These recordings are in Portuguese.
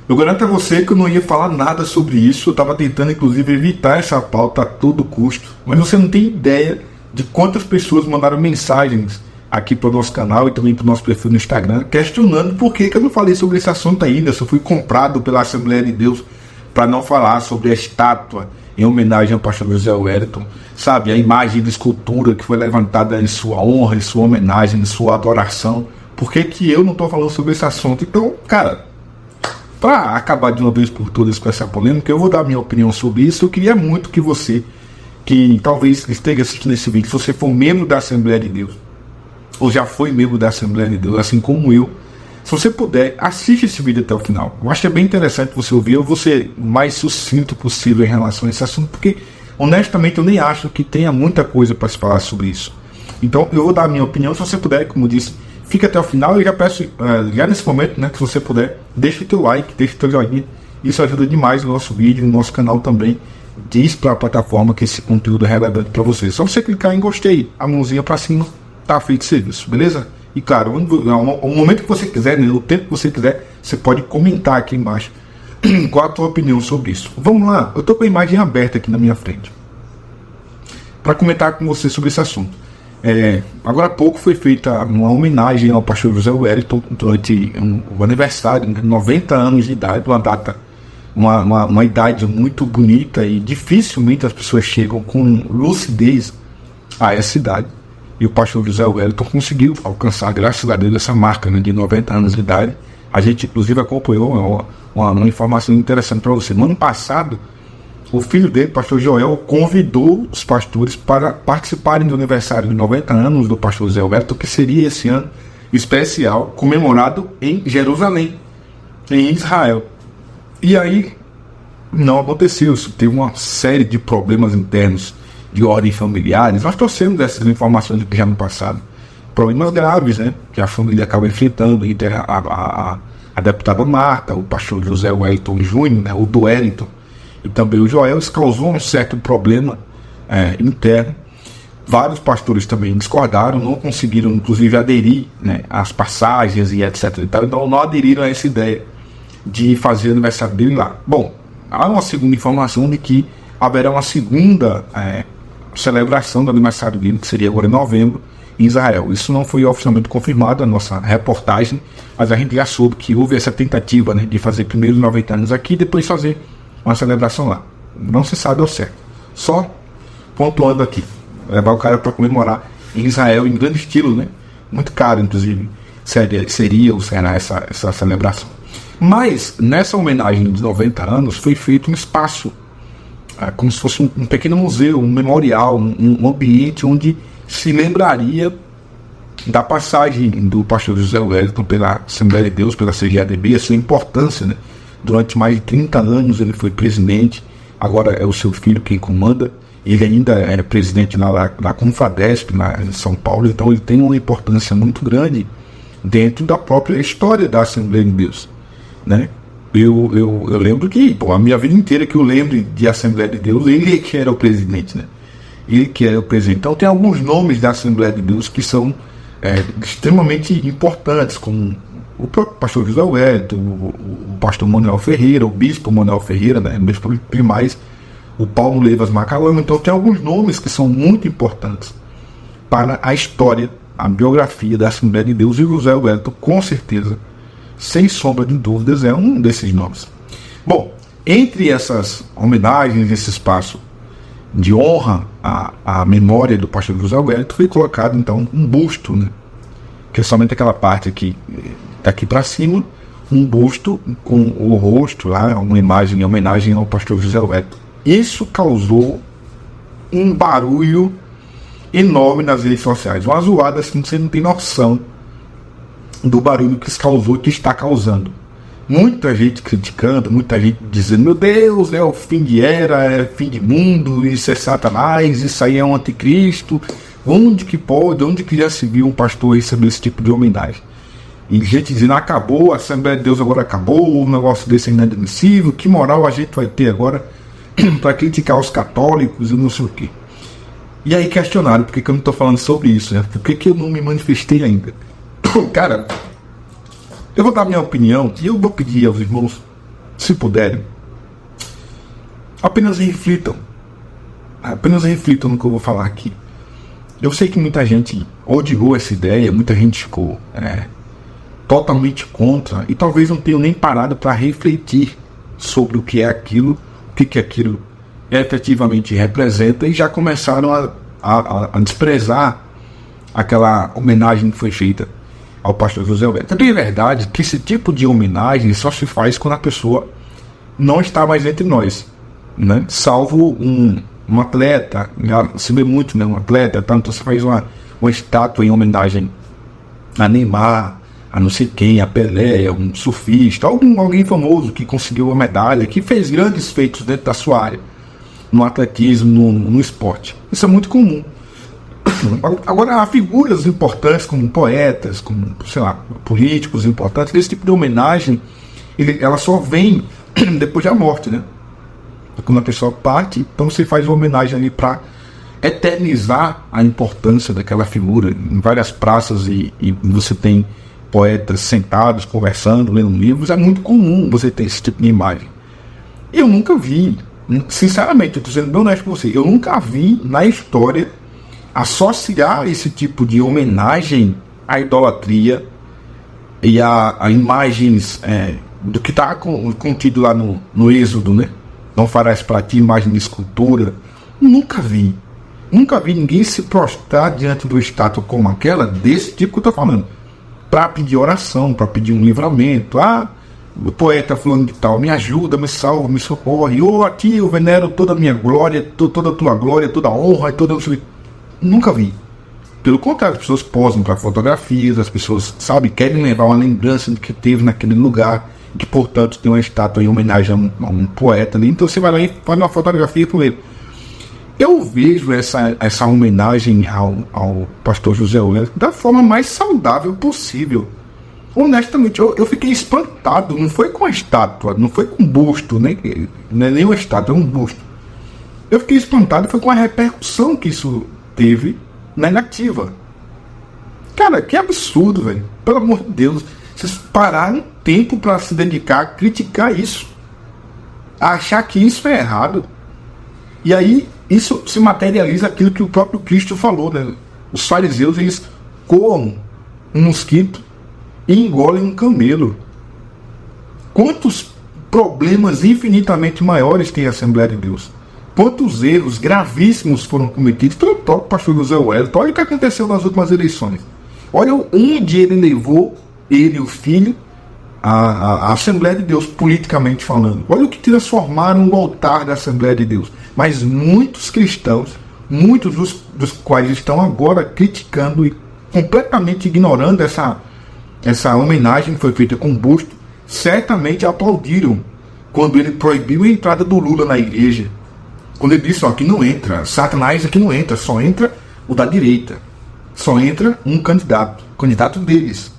Eu garanto a você que eu não ia falar nada sobre isso. Eu estava tentando, inclusive, evitar essa pauta a todo custo. Mas você não tem ideia de quantas pessoas mandaram mensagens aqui para o nosso canal e também para o nosso perfil no Instagram, questionando por que eu não falei sobre esse assunto ainda. Se eu fui comprado pela Assembleia de Deus para não falar sobre a estátua em homenagem ao pastor José Wellington, sabe? A imagem de escultura que foi levantada em sua honra, em sua homenagem, em sua adoração. Por que eu não estou falando sobre esse assunto? Então, cara, para acabar de uma vez por todas com essa polêmica, eu vou dar minha opinião sobre isso. Eu queria muito que você, que talvez esteja assistindo esse vídeo, se você for membro da Assembleia de Deus, ou já foi membro da Assembleia de Deus, assim como eu, se você puder, assiste esse vídeo até o final. Eu acho que é bem interessante você ouvir. Eu vou ser o mais sucinto possível em relação a esse assunto, porque honestamente eu nem acho que tenha muita coisa para se falar sobre isso. Então eu vou dar a minha opinião. Se você puder, como eu disse, fica até o final. Eu já peço, já nesse momento, né, que se você puder, deixa o teu like, deixa o teu joinha. Isso ajuda demais no nosso vídeo, no nosso canal também. Diz para a plataforma que esse conteúdo é relevante para você. Só você clicar em gostei, a mãozinha para cima, tá feito serviço, beleza? E claro, o momento que você quiser, né, o tempo que você quiser, você pode comentar aqui embaixo qual a tua opinião sobre isso. Vamos lá, eu estou com a imagem aberta aqui na minha frente para comentar com você sobre esse assunto. Agora há pouco foi feita uma homenagem ao pastor José Wellington durante o aniversário, né, 90 anos de idade, uma data, uma idade muito bonita, e dificilmente as pessoas chegam com lucidez a essa idade. E o pastor José Wellington conseguiu alcançar, graças a Deus, essa marca, né, de 90 anos de idade. A gente, inclusive, acompanhou uma informação interessante para você. No ano passado, o filho dele, o pastor Joel, convidou os pastores para participarem do aniversário de 90 anos do pastor José Wellington, que seria esse ano especial, comemorado em Jerusalém, em Israel. E aí, não aconteceu. Isso teve uma série de problemas internos de ordem familiares. Nós trouxemos essas informações aqui já no passado. Problemas graves, né, que a família acaba enfrentando, entre a deputada Marta, o pastor José Wellington Júnior, né, o do Wellington, e também o Joel. Isso causou um certo problema interno. Vários pastores também discordaram, não conseguiram, inclusive, aderir, né, às passagens e etc. Então não aderiram a essa ideia de fazer o aniversário dele lá. Bom, há uma segunda informação de que haverá uma segunda celebração do aniversário dele, que seria agora em novembro, em Israel. Isso não foi oficialmente confirmado na nossa reportagem, mas a gente já soube que houve essa tentativa, né, de fazer primeiro 90 anos aqui e depois fazer uma celebração lá. Não se sabe ao certo. Só pontuando aqui, levar o cara para comemorar em Israel em grande estilo, né? Muito caro, inclusive, seria ou será essa celebração. Mas nessa homenagem de 90 anos foi feito um espaço, como se fosse um pequeno museu, um memorial, um ambiente onde se lembraria da passagem do pastor José Wellington pela Assembleia de Deus, pela CGADB, a sua importância, né? Durante mais de 30 anos ele foi presidente, agora é o seu filho quem comanda. Ele ainda é presidente da Confadesp, em São Paulo, então ele tem uma importância muito grande dentro da própria história da Assembleia de Deus, né? Eu lembro que, a minha vida inteira que eu lembro de Assembleia de Deus, ele que era o presidente, né? Ele que era o presidente. Então tem alguns nomes da Assembleia de Deus que são extremamente importantes, como o próprio pastor José Wellington, o pastor Manuel Ferreira, o bispo Manuel Ferreira, né? O bispo primaz, o Paulo Levas Macalão. Então tem alguns nomes que são muito importantes para a história, a biografia da Assembleia de Deus, e o José Wellington, com certeza, sem sombra de dúvidas, é um desses nomes. Bom, entre essas homenagens, esse espaço de honra à memória do pastor José Wellington, foi colocado então um busto, né? Que é somente aquela parte aqui, daqui para cima, um busto com o rosto lá, uma imagem em homenagem ao pastor José Wellington. Isso causou um barulho enorme nas redes sociais, uma zoada assim, você não tem noção do barulho que isso causou, que está causando. Muita gente criticando, muita gente dizendo: meu Deus, é o fim de era, é fim de mundo, isso é Satanás, isso aí é um anticristo. Onde que pode, onde que já se viu um pastor receber esse tipo de homenagem? E gente dizendo: acabou, a Assembleia de Deus agora acabou, um negócio desse é inadmissível, que moral a gente vai ter agora para criticar os católicos e não sei o quê. E aí questionaram por que eu não estou falando sobre isso, né? Por que eu não me manifestei ainda? Cara, eu vou dar minha opinião e eu vou pedir aos irmãos se puderem, apenas reflitam. Apenas reflitam no que eu vou falar aqui. Eu sei que muita gente odiou essa ideia, muita gente ficou totalmente contra, e talvez não tenham nem parado para refletir sobre o que é aquilo, o que aquilo efetivamente representa, e já começaram a desprezar aquela homenagem que foi feita ao pastor José Wellington. Também é verdade que esse tipo de homenagem só se faz quando a pessoa não está mais entre nós, né? Salvo um atleta, se vê muito, né? Um atleta, tanto você faz uma estátua em homenagem a Neymar, a não sei quem, a Pelé, um surfista, alguém famoso que conseguiu uma medalha, que fez grandes feitos dentro da sua área, no atletismo, no esporte. Isso é muito comum. Agora, há figuras importantes como poetas, como, sei lá, políticos importantes, esse tipo de homenagem, ela só vem depois da morte, né? Quando a pessoa parte, então você faz uma homenagem ali para eternizar a importância daquela figura. Em várias praças e você tem poetas sentados, conversando, lendo livros. É muito comum você ter esse tipo de imagem. Eu nunca vi, sinceramente, eu estou sendo bem honesto com você, eu nunca vi na história associar esse tipo de homenagem à idolatria e a imagens do que está contido lá no Êxodo, né? Não farás para ti imagem de escultura. Nunca vi ninguém se prostrar diante do estátua como aquela, desse tipo que eu estou falando, para pedir oração, para pedir um livramento. O poeta fulano de tal, me ajuda, me salva, me socorre. A ti eu venero toda a minha glória, toda a tua glória, toda a honra, Nunca vi. Pelo contrário, as pessoas posam para fotografias, as pessoas, querem levar uma lembrança do que teve naquele lugar, que, portanto, tem uma estátua em homenagem a um poeta ali. Então você vai lá e faz uma fotografia com ele. Eu vejo essa homenagem ao pastor José Wellington da forma mais saudável possível. Honestamente, eu fiquei espantado. Não foi com a estátua, não foi com um busto, nem uma estátua, é um busto. Eu fiquei espantado, foi com a repercussão que isso teve na inativa. Cara, que absurdo, velho. Pelo amor de Deus. Vocês pararam tempo para se dedicar a criticar isso, a achar que isso é errado. E aí isso se materializa aquilo que o próprio Cristo falou, né? Os fariseus, eles coam um mosquito e engolem um camelo. Quantos problemas infinitamente maiores tem a Assembleia de Deus? Quantos erros gravíssimos foram cometidos pelo próprio pastor José Wellington? Olha o que aconteceu nas últimas eleições. Olha onde ele levou, ele e o filho, a Assembleia de Deus, politicamente falando. Olha o que transformaram o altar da Assembleia de Deus. Mas muitos cristãos, muitos dos quais estão agora criticando e completamente ignorando essa homenagem que foi feita com busto, certamente aplaudiram quando ele proibiu a entrada do Lula na igreja. Quando ele disse, aqui não entra, Satanás aqui não entra, só entra o da direita. Só entra um candidato deles.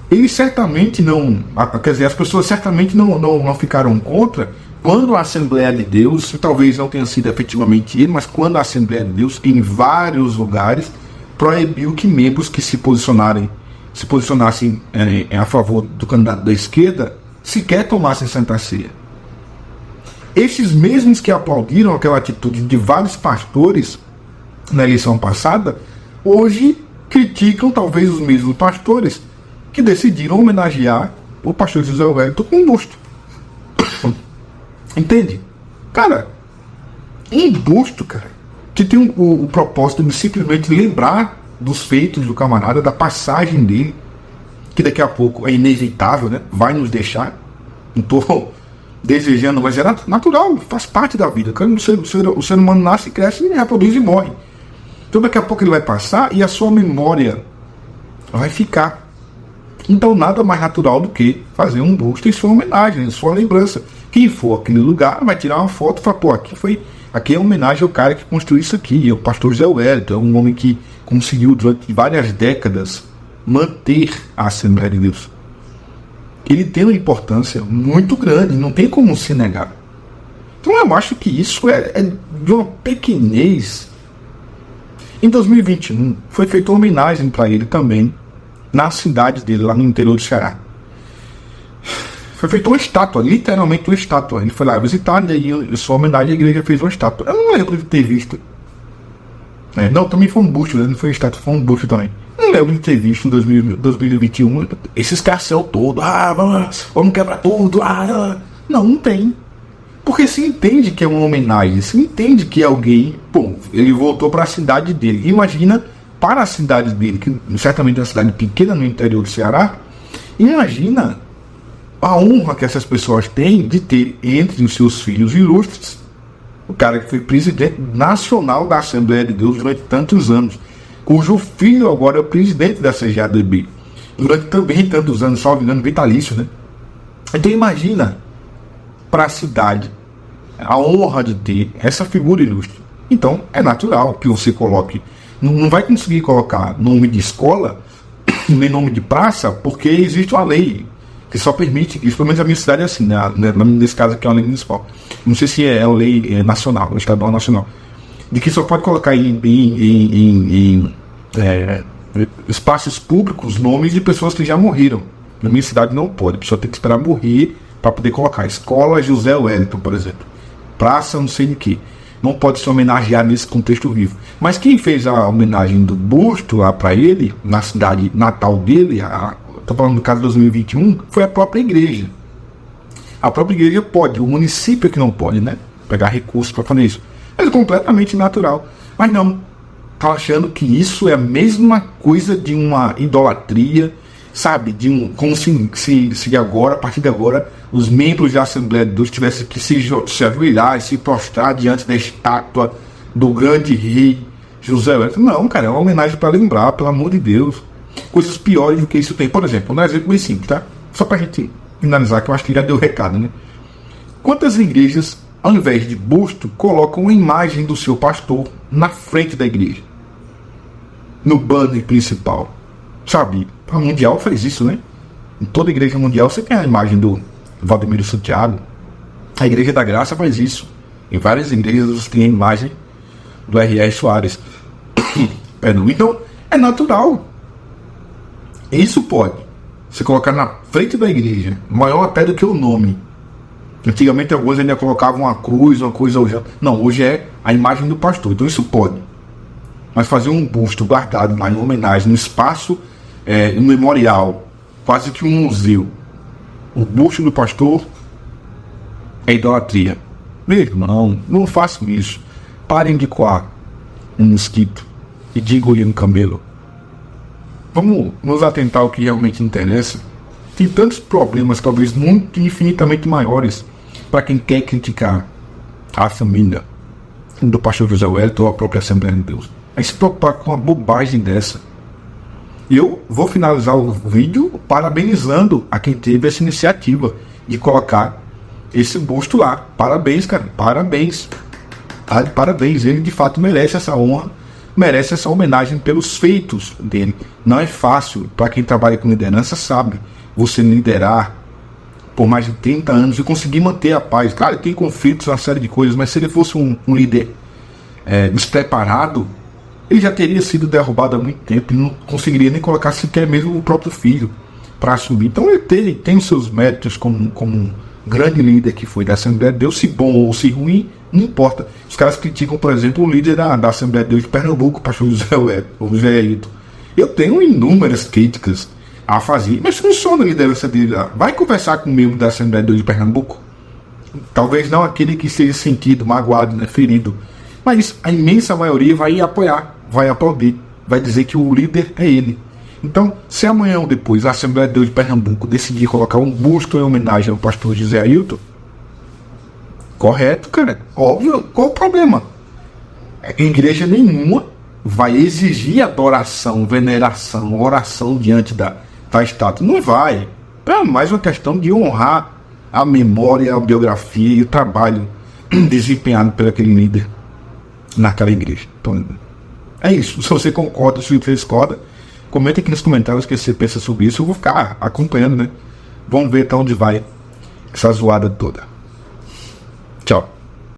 Eles certamente não, quer dizer, as pessoas certamente não ficaram contra quando a Assembleia de Deus, talvez não tenha sido efetivamente ele, mas quando a Assembleia de Deus, em vários lugares, proibiu que membros que se posicionassem a favor do candidato da esquerda sequer tomassem Santa Ceia. Esses mesmos que aplaudiram aquela atitude de vários pastores na eleição passada, hoje criticam talvez os mesmos pastores que decidiram homenagear o pastor José Wellington com um busto. Entende? Cara, um busto, cara, que tem o propósito de simplesmente lembrar dos feitos do camarada, da passagem dele, que daqui a pouco é inevitável, né? Vai nos deixar. Não estou desejando, mas é natural, faz parte da vida. O ser humano nasce, cresce, reproduz e morre. Então daqui a pouco ele vai passar e a sua memória vai ficar. Então nada mais natural do que fazer um busto em sua homenagem, em sua lembrança. Quem for aquele lugar vai tirar uma foto e falar, aqui é homenagem ao cara que construiu isso aqui, é o pastor José Wellington, é um homem que conseguiu durante várias décadas manter a Assembleia de Deus. Ele tem uma importância muito grande, não tem como se negar. Então eu acho que isso é de uma pequenez. Em 2021 foi feita uma homenagem para ele também na cidade dele, lá no interior do Ceará. Foi feita uma estátua, literalmente uma estátua. Ele foi lá visitar, e aí, em sua homenagem, a igreja fez uma estátua. Eu não lembro de ter visto. Não, também foi um busto, né? Não foi estátua, foi um busto também. Não lembro de ter visto em 2021 esse escarcel todo. Vamos quebrar tudo. Não tem. Porque se entende que é uma homenagem, se entende que alguém, ele voltou para a cidade dele. Imagina para a cidade dele, que certamente é uma cidade pequena no interior do Ceará, imagina a honra que essas pessoas têm de ter entre os seus filhos ilustres o cara que foi presidente nacional da Assembleia de Deus durante tantos anos, cujo filho agora é o presidente da CGADB, durante também tantos anos, salvo engano, vitalício, né? Então imagina para a cidade a honra de ter essa figura ilustre. Então é natural que você coloque, não vai conseguir colocar nome de escola nem nome de praça, porque existe uma lei que só permite isso. Pelo menos a minha cidade é assim, né? Nesse caso aqui é uma lei municipal, não sei se é a lei nacional, estadual nacional, de que só pode colocar em espaços públicos nomes de pessoas que já morreram. Na minha cidade não pode, a pessoa tem que esperar morrer para poder colocar. Escola José Wellington, por exemplo, praça não sei de que, não pode se homenagear nesse contexto vivo. Mas quem fez a homenagem do busto lá para ele, na cidade natal dele, estou falando do caso de 2021, foi a própria igreja. A própria igreja pode, o município é que não pode, né? Pegar recursos para fazer isso. É completamente natural. Mas não, tá achando que isso é a mesma coisa de uma idolatria, sabe? Como se agora, a partir de agora, os membros da Assembleia de Deus tivessem que se ajoelhar e se prostrar diante da estátua do grande rei José Wellington. Não, cara, é uma homenagem para lembrar, pelo amor de Deus. Coisas piores do que isso tem. Por exemplo, um exemplo bem simples, tá? Só pra gente finalizar, que eu acho que já deu recado, né? Quantas igrejas, ao invés de busto, colocam a imagem do seu pastor na frente da igreja? No banner principal. Sabe? A Mundial faz isso, né? Em toda igreja mundial você tem a imagem do Valdemiro Santiago. A Igreja da Graça faz isso. Em várias igrejas você tem a imagem do R.R. Soares. Então, é natural. Isso pode. Você colocar na frente da igreja, maior até do que o nome. Antigamente alguns ainda colocavam uma cruz, uma coisa. Não, hoje é a imagem do pastor. Então isso pode. Mas fazer um busto guardado lá em homenagem, no espaço memorial, quase que um museu, o busto do pastor, é idolatria. Meu irmão, não façam isso. Parem de coar um mosquito e de engolir um camelo. Vamos nos atentar ao que realmente interessa. Tem tantos problemas, talvez muito infinitamente maiores, para quem quer criticar a família do pastor José Wellington ou a própria Assembleia de Deus. Aí se preocupar com uma bobagem dessa. Eu vou finalizar o vídeo parabenizando a quem teve essa iniciativa de colocar esse busto lá. Parabéns, cara. Parabéns. Parabéns. Ele de fato merece essa honra, merece essa homenagem pelos feitos dele. Não é fácil, para quem trabalha com liderança sabe, você liderar por mais de 30 anos e conseguir manter a paz. Claro, tem conflitos, uma série de coisas, mas se ele fosse um líder despreparado, ele já teria sido derrubado há muito tempo e não conseguiria nem colocar sequer mesmo o próprio filho para assumir. Então ele tem os seus méritos como um grande líder que foi da Assembleia de Deus, se bom ou se ruim, não importa. Os caras criticam, por exemplo, o líder da Assembleia de Deus de Pernambuco, o pastor José Ailton. Eu tenho inúmeras críticas a fazer, mas funciona a liderança dele lá. Vai conversar com o membro da Assembleia de Deus de Pernambuco. Talvez não aquele que seja sentido, magoado, né, ferido, mas a imensa maioria vai apoiar, vai aplaudir, vai dizer que o líder é ele. Então, se amanhã ou depois a Assembleia de Deus de Pernambuco decidir colocar um busto em homenagem ao pastor José Ailton, correto, cara, óbvio, qual o problema? Igreja nenhuma vai exigir adoração, veneração, oração diante da estátua. Não vai. É mais uma questão de honrar a memória, a biografia e o trabalho desempenhado por aquele líder naquela igreja. Então, é isso. Se você concorda, se você discorda, comenta aqui nos comentários o que você pensa sobre isso. Eu vou ficar acompanhando, né? Vamos ver até onde vai essa zoada toda.